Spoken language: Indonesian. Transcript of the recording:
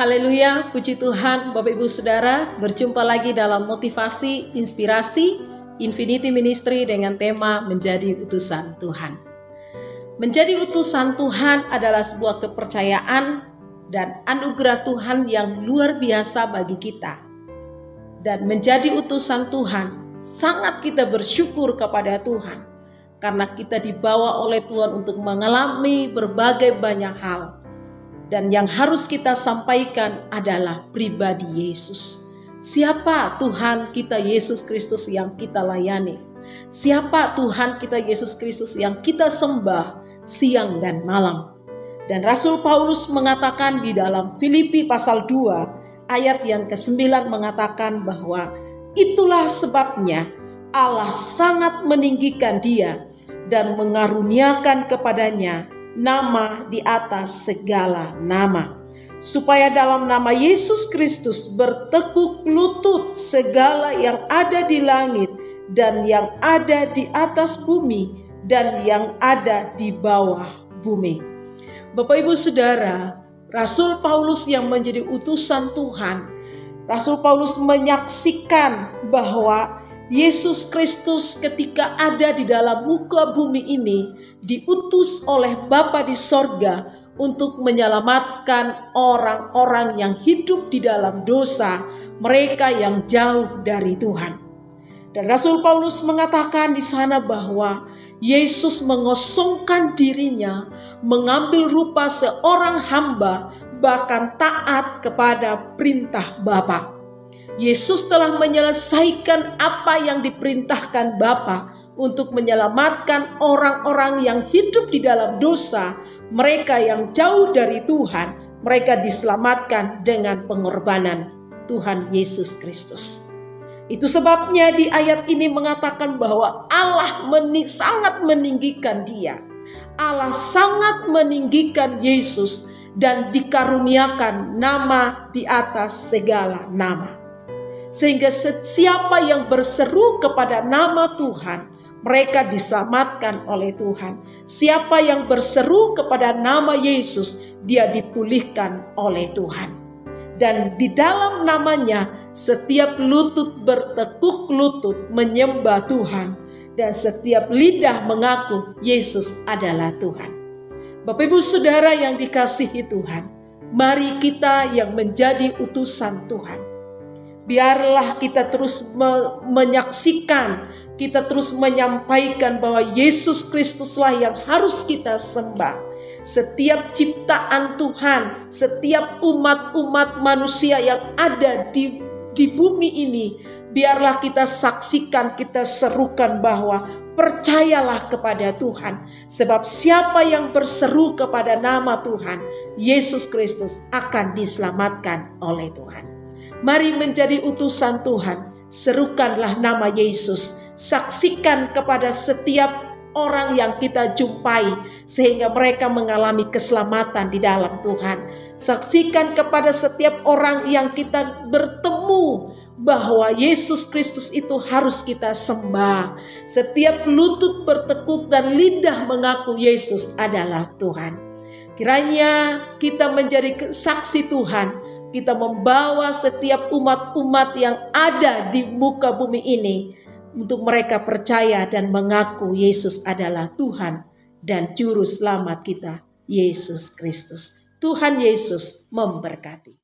Haleluya, puji Tuhan Bapak Ibu Saudara, berjumpa lagi dalam motivasi, inspirasi, Infinity Ministry dengan tema menjadi utusan Tuhan. Menjadi utusan Tuhan adalah sebuah kepercayaan dan anugerah Tuhan yang luar biasa bagi kita. Dan menjadi utusan Tuhan, sangat kita bersyukur kepada Tuhan. Karena kita dibawa oleh Tuhan untuk mengalami berbagai banyak hal. Dan yang harus kita sampaikan adalah pribadi Yesus. Siapa Tuhan kita Yesus Kristus yang kita layani? Siapa Tuhan kita Yesus Kristus yang kita sembah siang dan malam? Dan Rasul Paulus mengatakan di dalam Filipi pasal 2 ayat yang ke-9 mengatakan bahwa itulah sebabnya Allah sangat meninggikan dia dan mengaruniakan kepadanya nama di atas segala nama, supaya dalam nama Yesus Kristus bertekuk lutut segala yang ada di langit dan yang ada di atas bumi dan yang ada di bawah bumi. Bapak Ibu Saudara, Rasul Paulus yang menjadi utusan Tuhan, Rasul Paulus menyaksikan bahwa Yesus Kristus ketika ada di dalam muka bumi ini diutus oleh Bapa di sorga untuk menyelamatkan orang-orang yang hidup di dalam dosa, mereka yang jauh dari Tuhan. Dan Rasul Paulus mengatakan di sana bahwa Yesus mengosongkan dirinya, mengambil rupa seorang hamba, bahkan taat kepada perintah Bapa. Yesus telah menyelesaikan apa yang diperintahkan Bapa untuk menyelamatkan orang-orang yang hidup di dalam dosa, mereka yang jauh dari Tuhan, mereka diselamatkan dengan pengorbanan Tuhan Yesus Kristus. Itu sebabnya di ayat ini mengatakan bahwa Allah sangat meninggikan dia. Allah sangat meninggikan Yesus dan dikaruniakan nama di atas segala nama. Sehingga siapa yang berseru kepada nama Tuhan, mereka diselamatkan oleh Tuhan. Siapa yang berseru kepada nama Yesus, dia dipulihkan oleh Tuhan. Dan di dalam namanya, setiap lutut bertekuk lutut menyembah Tuhan. Dan setiap lidah mengaku Yesus adalah Tuhan. Bapak Ibu Saudara yang dikasihi Tuhan, mari kita yang menjadi utusan Tuhan. Biarlah kita terus menyaksikan, kita terus menyampaikan bahwa Yesus Kristuslah yang harus kita sembah. Setiap ciptaan Tuhan, setiap umat-umat manusia yang ada di bumi ini, biarlah kita saksikan, kita serukan bahwa percayalah kepada Tuhan. Sebab siapa yang berseru kepada nama Tuhan, Yesus Kristus akan diselamatkan oleh Tuhan. Mari menjadi utusan Tuhan, serukanlah nama Yesus, saksikan kepada setiap orang yang kita jumpai sehingga mereka mengalami keselamatan di dalam Tuhan. Saksikan kepada setiap orang yang kita bertemu bahwa Yesus Kristus itu harus kita sembah. Setiap lutut bertekuk dan lidah mengaku Yesus adalah Tuhan. Kiranya kita menjadi saksi Tuhan. Kita membawa setiap umat-umat yang ada di muka bumi ini untuk mereka percaya dan mengaku Yesus adalah Tuhan dan Juru Selamat kita, Yesus Kristus. Tuhan Yesus memberkati.